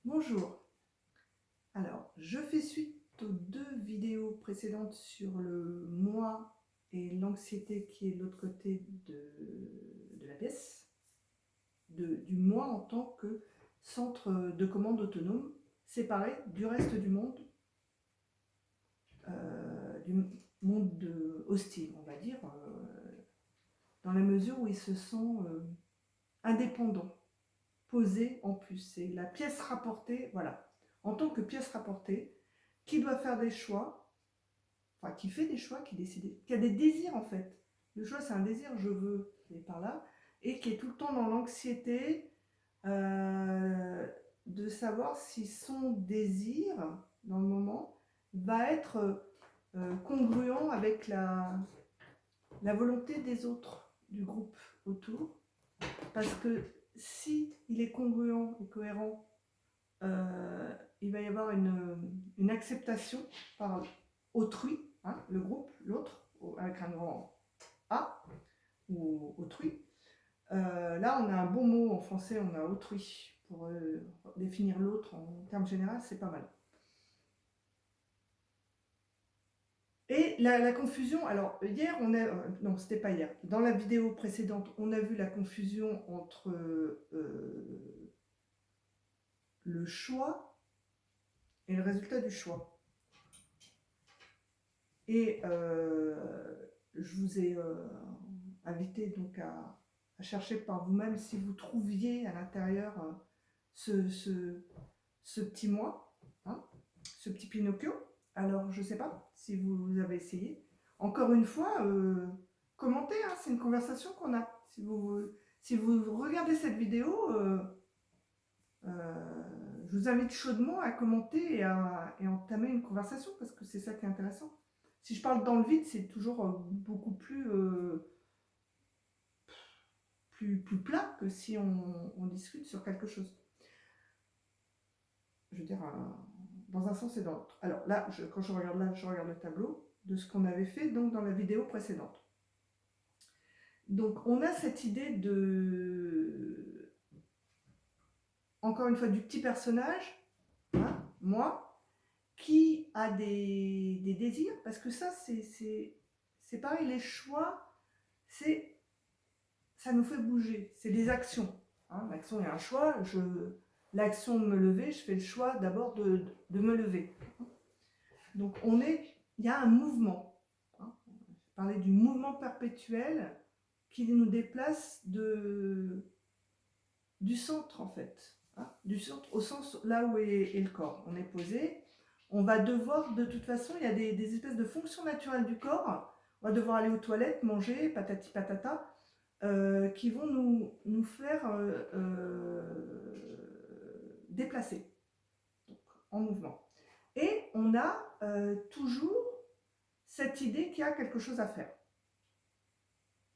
Bonjour, alors je fais suite aux deux vidéos précédentes sur le moi et l'anxiété qui est de l'autre côté de la pièce, du moi en tant que centre de commande autonome, séparé du reste du monde hostile, on va dire, dans la mesure où il se sent indépendant, posé en plus. C'est la pièce rapportée, voilà, en tant que pièce rapportée, qui doit faire des choix, enfin qui fait des choix, qui décide, qui a des désirs en fait. Le choix c'est un désir, je veux, et par là, et qui est tout le temps dans l'anxiété de savoir si son désir, dans le moment, va être congruent avec la volonté des autres, du groupe autour. Parce que si il est congruent et cohérent, il va y avoir une acceptation par autrui, hein, le groupe, l'autre, avec un grand A, ou autrui. Là, on a un bon mot en français, on a autrui, pour définir l'autre en termes généraux, c'est pas mal. Et la confusion, alors hier, non, c'était pas hier, dans la vidéo précédente, on a vu la confusion entre le choix et le résultat du choix. Et je vous ai invité donc à chercher par vous-même si vous trouviez à l'intérieur ce petit moi, hein, ce petit Pinocchio. Alors, je ne sais pas si vous avez essayé. Encore une fois, commentez, hein, c'est une conversation qu'on a. Si vous regardez cette vidéo, je vous invite chaudement à commenter et entamer une conversation parce que c'est ça qui est intéressant. Si je parle dans le vide, c'est toujours beaucoup plus plat que si on discute sur quelque chose. Je veux dire, dans un sens et dans l'autre. Alors là, quand je regarde là, je regarde le tableau de ce qu'on avait fait donc dans la vidéo précédente. Donc on a cette idée de, encore une fois, du petit personnage, hein, moi, qui a des désirs, parce que ça, c'est pareil, les choix, ça nous fait bouger, c'est des actions. Hein, l'action est un choix, l'action de me lever, je fais le choix d'abord de me lever. Donc il y a un mouvement. Hein, je parlais du mouvement perpétuel qui nous déplace du centre en fait. Hein, du centre au sens là où est le corps. On est posé. On va devoir, de toute façon, il y a des espèces de fonctions naturelles du corps. On va devoir aller aux toilettes, manger, patati patata, qui vont nous faire déplacer, donc, en mouvement. Et on a toujours cette idée qu'il y a quelque chose à faire,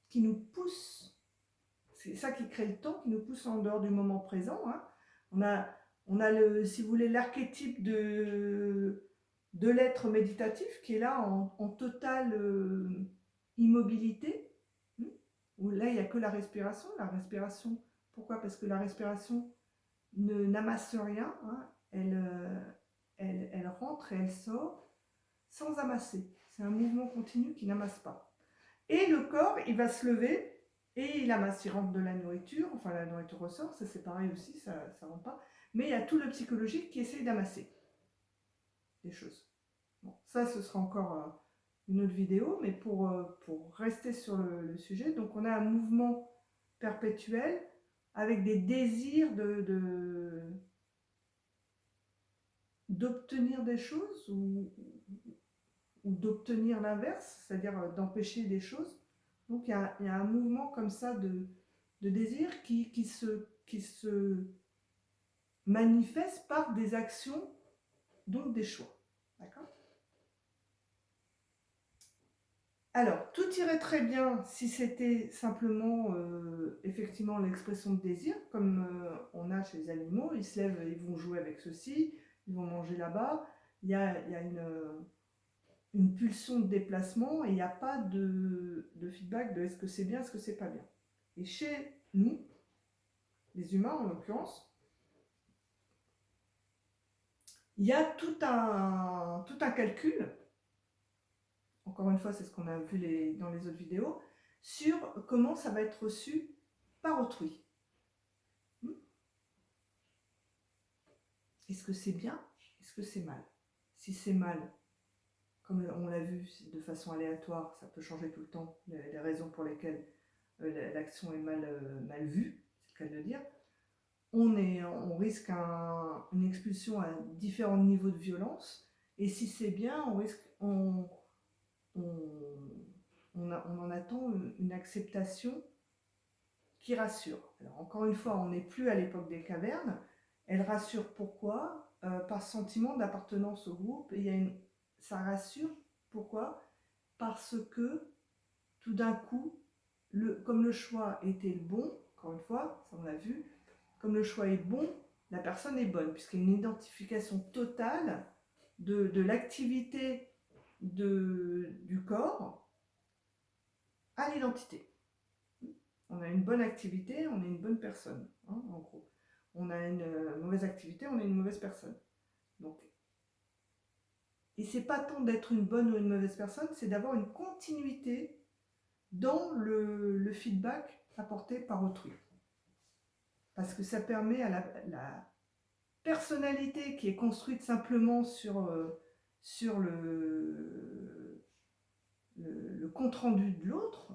qui nous pousse, c'est ça qui crée le temps, qui nous pousse en dehors du moment présent. Hein. On a si vous voulez, l'archétype de l'être méditatif qui est là en totale immobilité, où là il n'y a que la respiration. La respiration, pourquoi? Parce que la respiration n'amasse rien, hein. Elle rentre et elle sort sans amasser. C'est un mouvement continu qui n'amasse pas. Et le corps, il va se lever et il amasse, il rentre de la nourriture, enfin la nourriture ressort, ça c'est pareil aussi, ça ne rentre pas. Mais il y a tout le psychologique qui essaye d'amasser des choses. Bon, ça ce sera encore une autre vidéo, mais pour rester sur le sujet, donc on a un mouvement perpétuel avec des désirs d'obtenir des choses ou d'obtenir l'inverse, c'est-à-dire d'empêcher des choses. Donc il y a un mouvement comme ça de désir qui se manifeste par des actions, donc des choix. D'accord ? Alors, tout irait très bien si c'était simplement effectivement l'expression de désir, comme on a chez les animaux. Ils se lèvent, ils vont jouer avec ceci, ils vont manger là-bas. Il y a une pulsion de déplacement et il n'y a pas de feedback de est-ce que c'est bien, est-ce que c'est pas bien. Et chez nous, les humains en l'occurrence, il y a tout un calcul, encore une fois, c'est ce qu'on a vu dans les autres vidéos, sur comment ça va être reçu par autrui. Est-ce que c'est bien? Est-ce que c'est mal? Si c'est mal, comme on l'a vu de façon aléatoire, ça peut changer tout le temps, les raisons pour lesquelles l'action est mal vue, c'est le cas de le dire, on risque une expulsion à différents niveaux de violence, et si c'est bien, on en attend une acceptation qui rassure. Alors encore une fois, on n'est plus à l'époque des cavernes. Elle rassure pourquoi? Par sentiment d'appartenance au groupe. Et ça rassure pourquoi? Parce que tout d'un coup, comme le choix était bon, encore une fois, ça on l'a vu, comme le choix est bon, la personne est bonne, puisqu'il y a une identification totale de l'activité du corps à l'identité. On a une bonne activité, on est une bonne personne, hein, en gros. On a une mauvaise activité, on est une mauvaise personne. Donc, et c'est pas tant d'être une bonne ou une mauvaise personne, c'est d'avoir une continuité dans le feedback apporté par autrui. Parce que ça permet à la personnalité qui est construite simplement sur le compte-rendu de l'autre,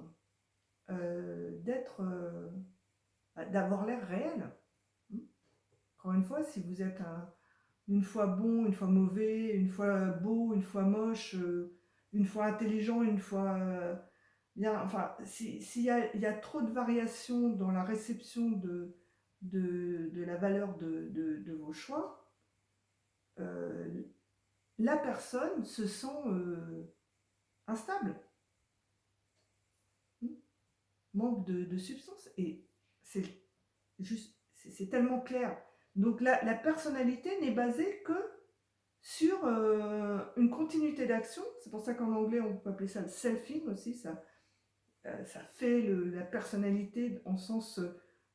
d'avoir l'air réel. Encore une fois, si vous êtes une fois bon, une fois mauvais, une fois beau, une fois moche, une fois intelligent, une fois bien, enfin, s'il y a trop de variations dans la réception de la valeur de vos choix, euh, la personne se sent instable, manque de substance. Et c'est juste, c'est tellement clair. Donc la personnalité n'est basée que sur une continuité d'action. C'est pour ça qu'en anglais, on peut appeler ça le selfing aussi. Ça fait la personnalité en sens,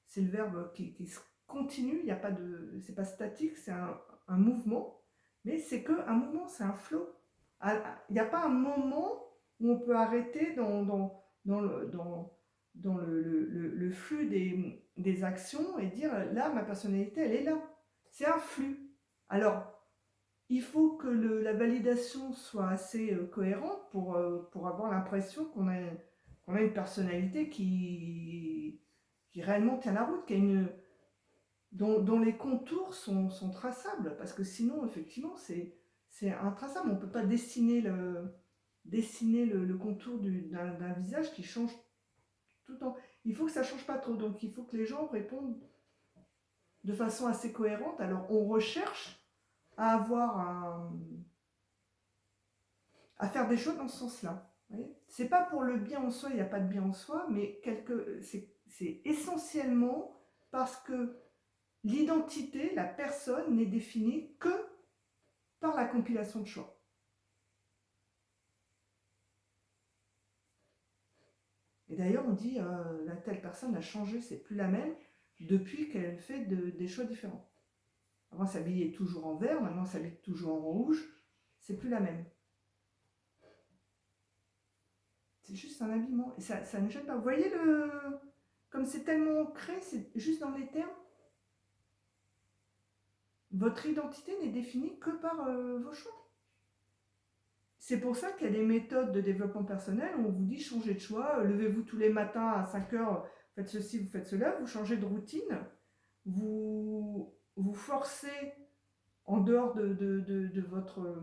c'est le verbe qui se continue. Il n'y a pas de, c'est pas statique, c'est un mouvement. Mais c'est que un mouvement, c'est un flow. Il n'y a pas un moment où on peut arrêter dans le flux des actions et dire là, ma personnalité, elle est là. C'est un flux. Alors, il faut que la validation soit assez cohérente pour avoir l'impression qu'on a une personnalité qui réellement tient la route, dont les contours sont traçables. Parce que sinon, effectivement, c'est intraçable. On ne peut pas dessiner le contour d'un visage qui change tout le temps. Il faut que ça ne change pas trop. Donc, il faut que les gens répondent de façon assez cohérente. Alors, on recherche à faire des choses dans ce sens-là. C'est pas pour le bien en soi, il n'y a pas de bien en soi, mais c'est essentiellement parce que l'identité, la personne, n'est définie que par la compilation de choix. Et d'ailleurs, on dit la telle personne a changé, c'est plus la même depuis qu'elle fait des choix différents. Avant, s'habillait toujours en vert, maintenant s'habille toujours en rouge, c'est plus la même. C'est juste un habillement. Et ça ne gêne pas. Vous voyez, comme c'est tellement ancré, c'est juste dans les termes. Votre identité n'est définie que par vos choix. C'est pour ça qu'il y a des méthodes de développement personnel où on vous dit changez de choix, levez-vous tous les matins à 5 heures, faites ceci, vous faites cela, vous changez de routine, vous forcez en dehors de votre,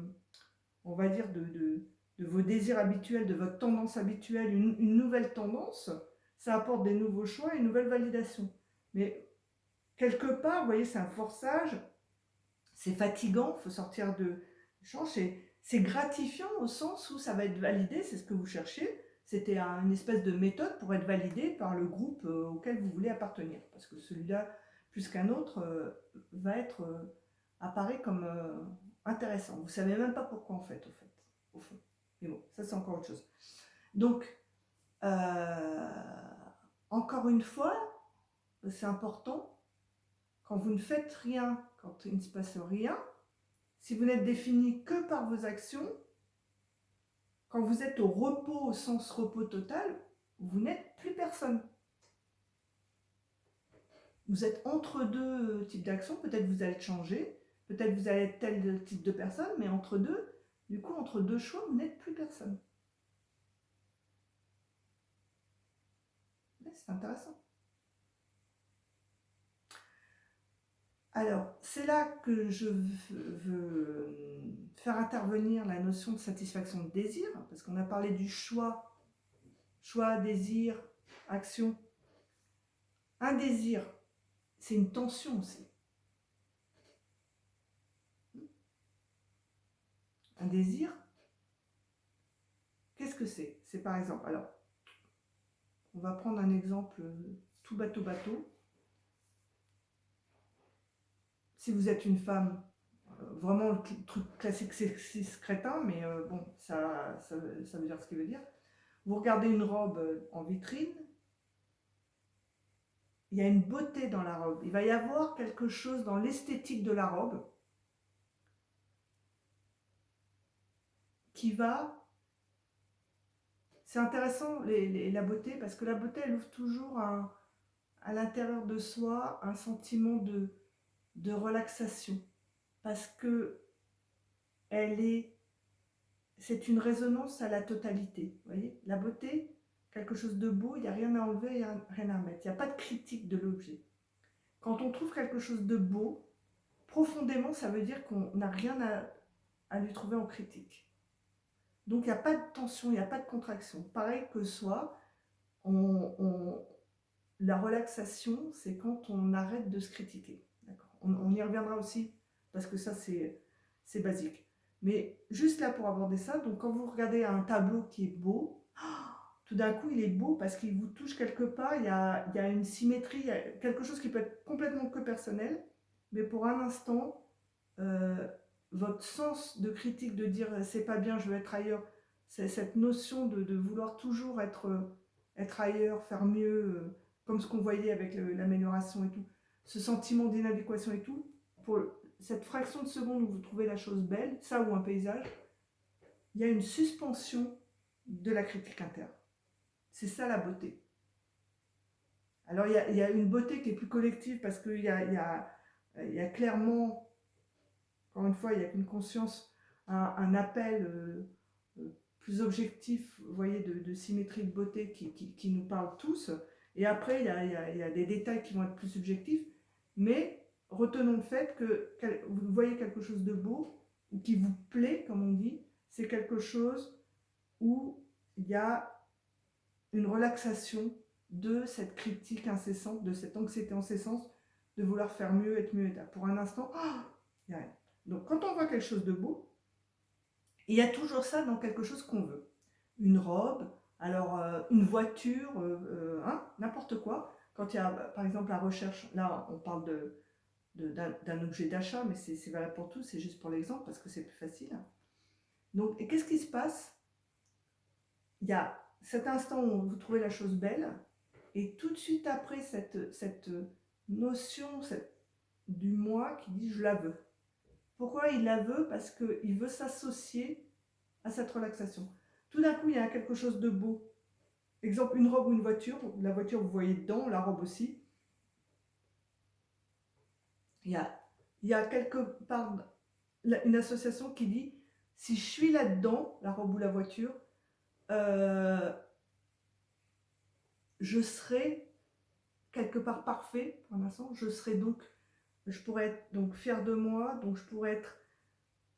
on va dire, de vos désirs habituels, de votre tendance habituelle, une nouvelle tendance, ça apporte des nouveaux choix et une nouvelle validation. Mais quelque part, vous voyez, c'est un forçage, c'est fatigant, il faut sortir de l'échange, c'est gratifiant au sens où ça va être validé, c'est ce que vous cherchez, c'était une espèce de méthode pour être validé par le groupe auquel vous voulez appartenir, parce que celui-là, plus qu'un autre, apparaît comme intéressant. Vous ne savez même pas pourquoi en fait, au fond. Mais bon, ça c'est encore autre chose. Donc, encore une fois, c'est important, quand vous ne faites rien, quand il ne se passe rien, Si vous n'êtes défini que par vos actions, quand vous êtes au repos, au sens repos total, vous n'êtes plus personne. Vous êtes entre deux types d'actions, peut-être vous allez changer, peut-être vous allez être tel type de personne, mais entre deux, du coup, entre deux choix, vous n'êtes plus personne. C'est intéressant. Alors, c'est là que je veux faire intervenir la notion de satisfaction de désir, parce qu'on a parlé du choix, désir, action. Un désir, c'est une tension aussi. Un désir, qu'est-ce que c'est? C'est par exemple, alors, on va prendre un exemple tout bateau. Si vous êtes une femme, vraiment le truc classique sexiste crétin, mais bon, ça veut dire ce qu'il veut dire. Vous regardez une robe en vitrine, il y a une beauté dans la robe. Il va y avoir quelque chose dans l'esthétique de la robe qui va... C'est intéressant la beauté, parce que la beauté, elle ouvre toujours à l'intérieur de soi un sentiment de relaxation. Parce que c'est une résonance à la totalité. Vous voyez, la beauté, quelque chose de beau, il n'y a rien à enlever, il n'y a rien à remettre. Il n'y a pas de critique de l'objet. Quand on trouve quelque chose de beau, profondément, ça veut dire qu'on n'a rien à lui trouver en critique. Donc, il n'y a pas de tension, il n'y a pas de contraction. Pareil que soi, la relaxation, c'est quand on arrête de se critiquer. On y reviendra aussi, parce que ça, c'est basique. Mais juste là pour aborder ça, donc quand vous regardez un tableau qui est beau, tout d'un coup, il est beau parce qu'il vous touche quelque part, il y a une symétrie, il y a quelque chose qui peut être complètement que personnel, mais pour un instant, votre sens de critique, de dire c'est pas bien, je veux être ailleurs, c'est cette notion de vouloir toujours être ailleurs, faire mieux, comme ce qu'on voyait avec l'amélioration et tout, ce sentiment d'inadéquation et tout, pour cette fraction de seconde où vous trouvez la chose belle, ça ou un paysage, il y a une suspension de la critique interne. C'est ça la beauté. Alors il y a une beauté qui est plus collective parce qu'il y a clairement, encore une fois, il n'y a qu'une conscience, un appel plus objectif, vous voyez, de symétrie de beauté qui nous parle tous. Et après, il y a des détails qui vont être plus subjectifs, mais retenons le fait que vous voyez quelque chose de beau, ou qui vous plaît, comme on dit, c'est quelque chose où il y a une relaxation de cette critique incessante, de cette anxiété incessante, de vouloir faire mieux, être mieux, être. Pour un instant, il n'y a rien. Donc quand on voit quelque chose de beau, il y a toujours ça dans quelque chose qu'on veut. Une robe, alors une voiture, n'importe quoi. Quand il y a par exemple la recherche, là on parle d'un objet d'achat, mais c'est valable pour tout, c'est juste pour l'exemple parce que c'est plus facile. Donc, et qu'est-ce qui se passe? Il y a cet instant où vous trouvez la chose belle, et tout de suite après cette notion du moi qui dit je la veux. Pourquoi il la veut? Parce qu'il veut s'associer à cette relaxation. Tout d'un coup, il y a quelque chose de beau. Exemple, une robe ou une voiture. La voiture, vous voyez dedans, la robe aussi. Il y a quelque part une association qui dit, si je suis là-dedans, la robe ou la voiture, je serai quelque part parfait, pour l'instant, je pourrais être donc fière de moi, donc je pourrais être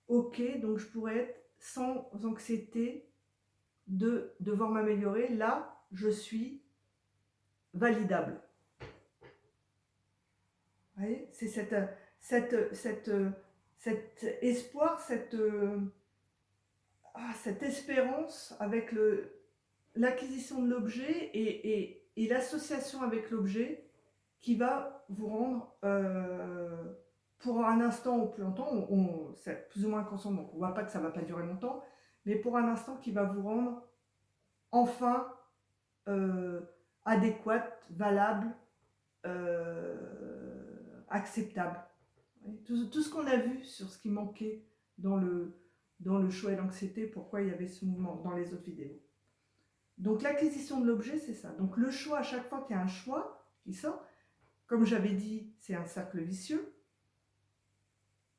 ok, donc je pourrais être sans anxiété de devoir m'améliorer. Là, je suis validable. Vous voyez, c'est cet espoir, cette espérance avec l'acquisition de l'objet et l'association avec l'objet qui va vous rendre, pour un instant ou plus longtemps, c'est plus ou moins inconscient, donc on ne voit pas que ça ne va pas durer longtemps, mais pour un instant qui va vous rendre enfin adéquate, valable, acceptable. Tout ce qu'on a vu sur ce qui manquait dans le choix et l'anxiété, pourquoi il y avait ce mouvement dans les autres vidéos. Donc l'acquisition de l'objet, c'est ça. Donc le choix, à chaque fois qu'il y a un choix qui sort, comme j'avais dit, c'est un cercle vicieux.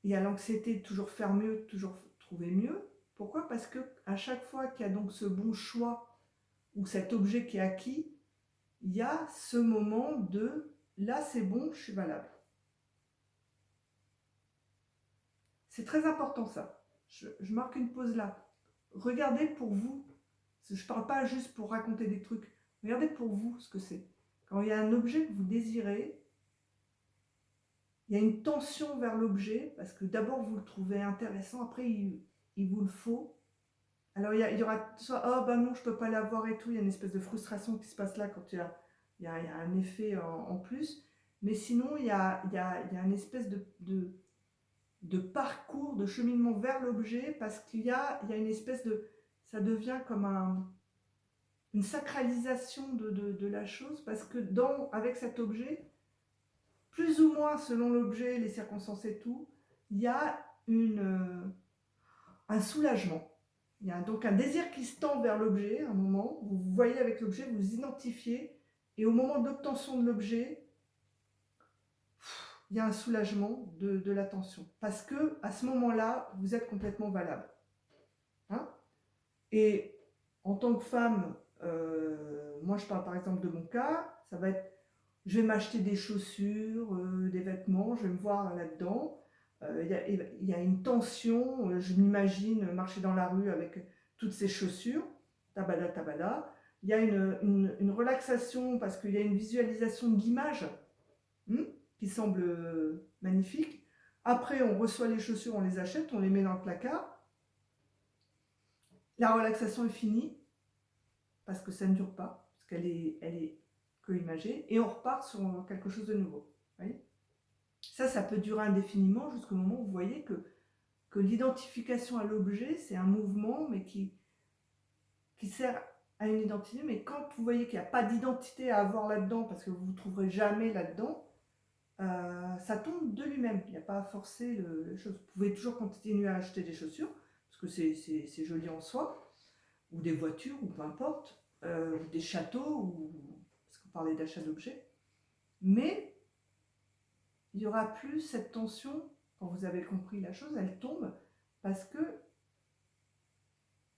Il y a l'anxiété de toujours faire mieux, toujours trouver mieux. Pourquoi? Parce que à chaque fois qu'il y a donc ce bon choix ou cet objet qui est acquis, il y a ce moment de là c'est bon, je suis valable. C'est très important ça. Je marque une pause là. Regardez pour vous. Je ne parle pas juste pour raconter des trucs. Regardez pour vous ce que c'est. Quand il y a un objet que vous désirez, il y a une tension vers l'objet, parce que d'abord vous le trouvez intéressant, après il vous le faut. Alors il y aura soit « oh ben non, je ne peux pas l'avoir et tout », il y a une espèce de frustration qui se passe là quand il y a un effet en plus. Mais sinon, il y a une espèce de parcours, de cheminement vers l'objet, parce qu'il y a une espèce de... Ça devient comme une sacralisation de la chose, parce que avec cet objet, plus ou moins selon l'objet, les circonstances et tout, il y a un soulagement. Il y a donc un désir qui se tend vers l'objet, à un moment, vous vous voyez avec l'objet, vous vous identifiez, et au moment de l'obtention de l'objet, il y a un soulagement de l'attention. Parce que à ce moment-là, vous êtes complètement valable. Hein? Et en tant que femme, moi je parle par exemple de mon cas, ça va être, je vais m'acheter des chaussures, des vêtements, je vais me voir là-dedans. Il y a une tension, je m'imagine marcher dans la rue avec toutes ces chaussures, tabada tabada. Il y a une relaxation parce qu'il y a une visualisation de l'image qui semble magnifique. Après, on reçoit les chaussures, on les achète, on les met dans le placard. La relaxation est finie parce que ça ne dure pas, parce qu'elle est que imagée, et on repart sur quelque chose de nouveau. Vous voyez, ça peut durer indéfiniment jusqu'au moment où vous voyez que l'identification à l'objet, c'est un mouvement, mais qui sert à une identité. Mais quand vous voyez qu'il n'y a pas d'identité à avoir là-dedans, parce que vous ne vous trouverez jamais là-dedans, ça tombe de lui-même. Il n'y a pas à forcer les choses. Vous pouvez toujours continuer à acheter des chaussures, parce que c'est joli en soi, ou des voitures, ou peu importe, ou des châteaux, parce qu'on parlait d'achat d'objets. Mais il n'y aura plus cette tension, quand vous avez compris la chose, elle tombe, parce que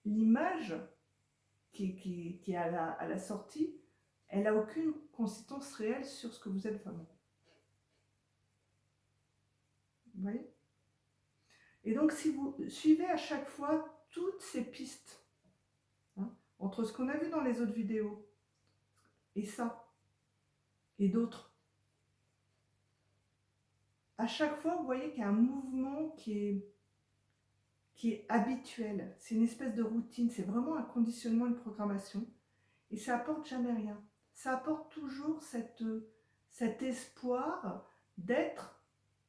l'image qui est à la sortie, elle n'a aucune conséquence réelle sur ce que vous êtes vraiment. Vous voyez? Et donc, si vous suivez à chaque fois toutes ces pistes, entre ce qu'on a vu dans les autres vidéos, et ça, et d'autres, à chaque fois, vous voyez qu'il y a un mouvement qui est habituel. C'est une espèce de routine, c'est vraiment un conditionnement, une programmation, et ça apporte jamais rien. Ça apporte toujours cet espoir d'être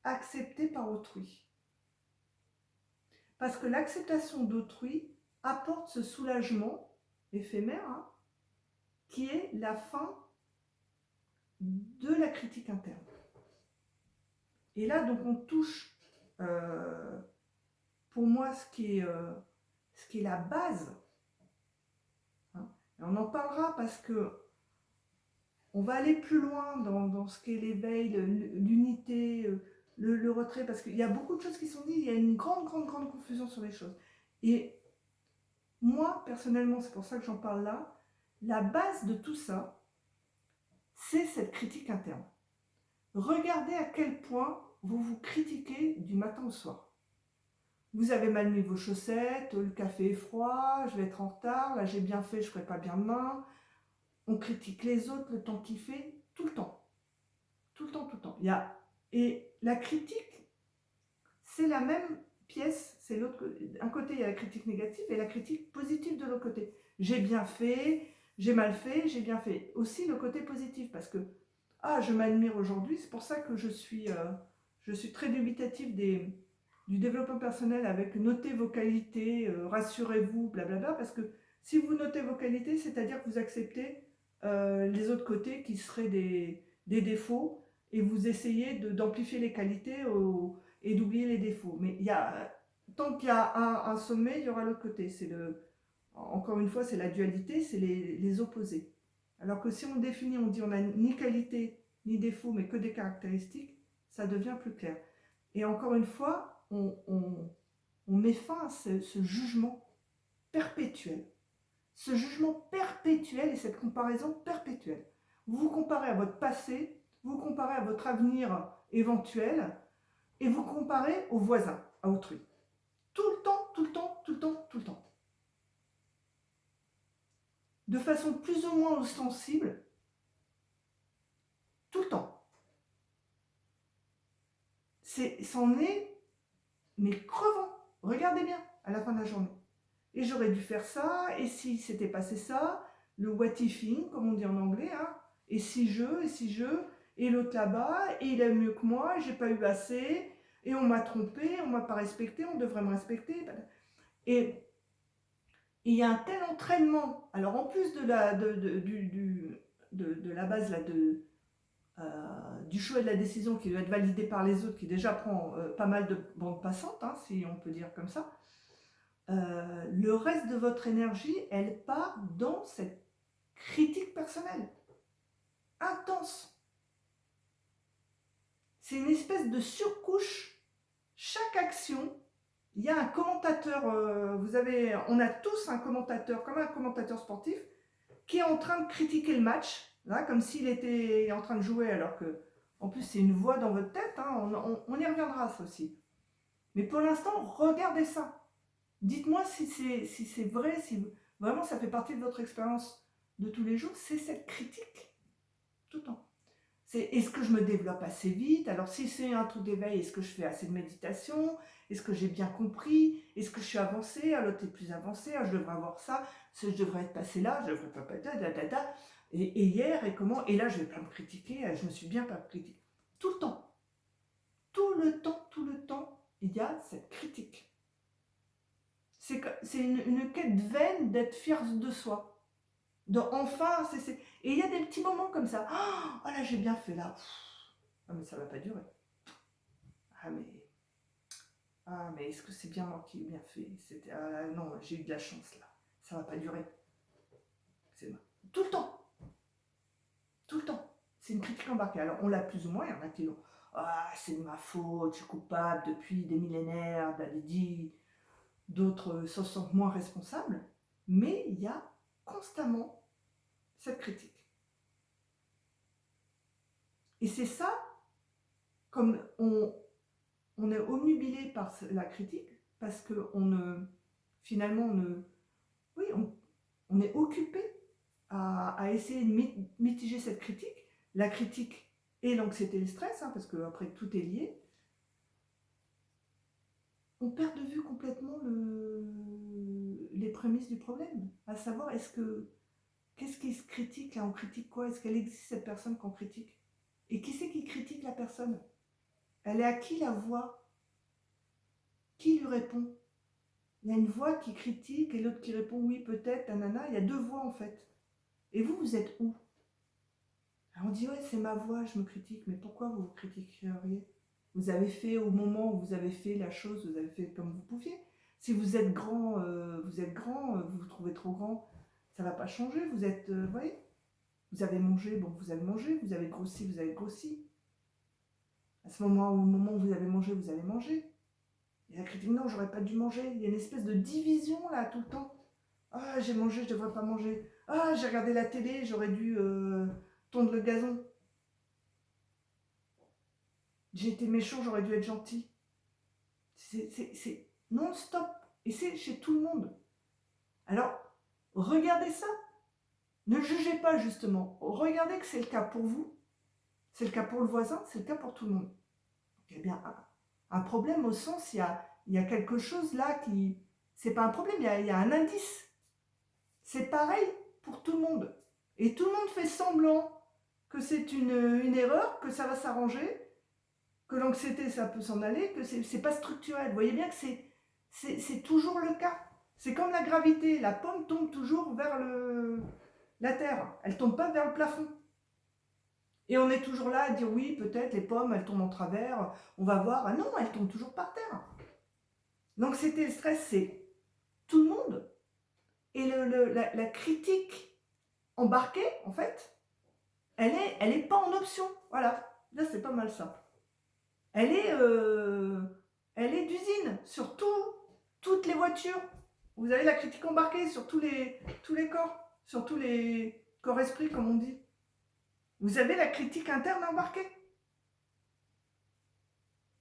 accepté par autrui. Parce que l'acceptation d'autrui apporte ce soulagement éphémère, qui est la fin de la critique interne. Et là, donc, on touche, pour moi, ce qui est la base. Et on en parlera parce que on va aller plus loin dans ce qu'est l'éveil, l'unité, le retrait, parce qu'il y a beaucoup de choses qui sont dites, il y a une grande confusion sur les choses. Et moi, personnellement, c'est pour ça que j'en parle là, la base de tout ça, c'est cette critique interne. Regardez à quel point vous vous critiquez du matin au soir. Vous avez mal mis vos chaussettes, le café est froid, je vais être en retard, là j'ai bien fait, je ne ferai pas bien demain. On critique les autres, le temps qu'il fait, tout le temps. Tout le temps. Et la critique, c'est la même pièce, c'est l'autre. D'un côté, il y a la critique négative et la critique positive de l'autre côté. J'ai bien fait, j'ai mal fait, j'ai bien fait. Aussi le côté positif, parce que je m'admire aujourd'hui, c'est pour ça que je suis très dubitative du développement personnel avec noter vos qualités, rassurez-vous, blablabla, parce que si vous notez vos qualités, c'est-à-dire que vous acceptez les autres côtés qui seraient des défauts, et vous essayez d'amplifier les qualités et d'oublier les défauts. Mais tant qu'il y a un sommet, il y aura l'autre côté. Encore une fois, c'est la dualité, c'est les opposés. Alors que si on définit, on dit on n'a ni qualité ni défaut, mais que des caractéristiques, ça devient plus clair. Et encore une fois, on met fin à ce jugement perpétuel. Ce jugement perpétuel et cette comparaison perpétuelle. Vous vous comparez à votre passé, vous vous comparez à votre avenir éventuel, et vous comparez au voisin, à autrui. Tout le temps, tout le temps, tout le temps, tout le temps. De façon plus ou moins ostensible, tout le temps. C'en est, mais crevant. Regardez bien, à la fin de la journée. Et j'aurais dû faire ça, et si c'était passé ça, le what ifing, comme on dit en anglais, hein, et si je, et l'autre là-bas, et il a mieux que moi, j'ai pas eu assez, et on m'a trompé, on m'a pas respecté, on devrait me respecter. Et il y a un tel entraînement, alors en plus de la base là, du choix et de la décision qui doit être validée par les autres, qui déjà prend pas mal de bandes passantes, hein, si on peut dire comme ça, le reste de votre énergie, elle part dans cette critique personnelle, intense. C'est une espèce de surcouche. Chaque action, il y a un commentateur, on a tous un commentateur, comme un commentateur sportif, qui est en train de critiquer le match, là, comme s'il était en train de jouer, alors que, en plus, c'est une voix dans votre tête, hein, on y reviendra, ça aussi. Mais pour l'instant, regardez ça. Dites-moi si c'est vrai, si vraiment ça fait partie de votre expérience de tous les jours, c'est cette critique, tout le temps. C'est est-ce que je me développe assez vite? Alors si c'est un truc d'éveil, est-ce que je fais assez de méditation? Est-ce que j'ai bien compris? Est-ce que je suis avancée? Ah, l'autre est plus avancé, ah, je devrais avoir ça, je devrais être passé là, je devrais pas être et hier, et comment? Et là, je vais pas me critiquer, je me suis bien pas critiqué. Tout le temps. Tout le temps, il y a cette critique. C'est une quête vaine d'être fier de soi. Enfin, et il y a des petits moments comme ça. Oh là, j'ai bien fait là. Ah, mais ça va pas durer. Ah, mais est-ce que c'est bien moi qui ai bien fait? Non, j'ai eu de la chance là. Ça va pas durer. Tout le temps. Tout le temps. C'est une critique embarquée. Alors, on l'a plus ou moins. Il y en a qui l'ont. Ah, c'est de ma faute, je suis coupable depuis des millénaires, d'Alidi. D'autres se sentent moins responsables, mais il y a constamment cette critique. Et c'est ça, comme on est omnubilé par la critique, parce que finalement, on est occupé à essayer de mitiger cette critique. La critique et l'anxiété et le stress, hein, parce qu'après tout est lié. On perd de vue complètement les prémices du problème, à savoir qu'est-ce qui se critique là? On critique quoi? Est-ce qu'elle existe cette personne qu'on critique? Et qui c'est qui critique la personne? Elle est à qui la voix? Qui lui répond? Il y a une voix qui critique et l'autre qui répond oui peut-être, nanana. Il y a deux voix en fait. Et vous êtes où? Alors on dit ouais c'est ma voix, je me critique, mais pourquoi vous vous critiqueriez? Vous avez fait au moment où vous avez fait la chose, vous avez fait comme vous pouviez. Si vous êtes grand, vous vous trouvez trop grand, ça ne va pas changer. Vous êtes, voyez, vous avez mangé, bon, vous avez mangé, vous avez grossi. À ce moment, au moment où vous avez mangé, vous avez mangé. Et la critique, non, j'aurais pas dû manger. Il y a une espèce de division là tout le temps. Ah, j'ai mangé, je devrais pas manger. Ah, j'ai regardé la télé, j'aurais dû tondre le gazon. J'ai été méchant, j'aurais dû être gentil. C'est non-stop. Et c'est chez tout le monde. Alors, regardez ça. Ne jugez pas, justement. Regardez que c'est le cas pour vous. C'est le cas pour le voisin, c'est le cas pour tout le monde. Il y a bien un problème au sens, il y a quelque chose là qui... C'est pas un problème, il y a un indice. C'est pareil pour tout le monde. Et tout le monde fait semblant que c'est une erreur, que ça va s'arranger, que l'anxiété, ça peut s'en aller, que c'est pas structurel. Vous voyez bien que c'est toujours le cas. C'est comme la gravité. La pomme tombe toujours vers la terre. Elle tombe pas vers le plafond. Et on est toujours là à dire oui, peut-être les pommes, elles tombent en travers. On va voir. Ah non, elles tombent toujours par terre. L'anxiété et le stress, c'est tout le monde. Et la critique embarquée, en fait, elle est pas en option. Voilà, là c'est pas mal ça. Elle est d'usine sur toutes les voitures. Vous avez la critique embarquée sur tous les corps, sur tous les corps-esprits, comme on dit. Vous avez la critique interne embarquée.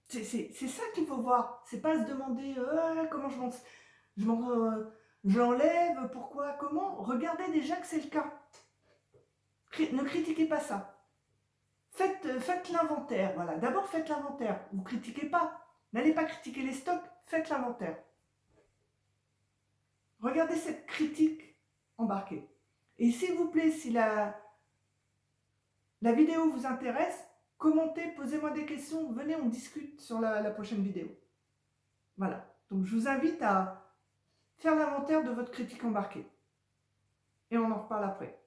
C'est ça qu'il faut voir. C'est pas se demander comment je l'enlève, pourquoi, comment. Regardez déjà que c'est le cas. Ne critiquez pas ça. Faites l'inventaire. Voilà. D'abord, faites l'inventaire. Vous ne critiquez pas. N'allez pas critiquer les stocks. Faites l'inventaire. Regardez cette critique embarquée. Et s'il vous plaît, si la vidéo vous intéresse, commentez, posez-moi des questions, venez, on discute sur la prochaine vidéo. Voilà. Donc, je vous invite à faire l'inventaire de votre critique embarquée. Et on en reparle après.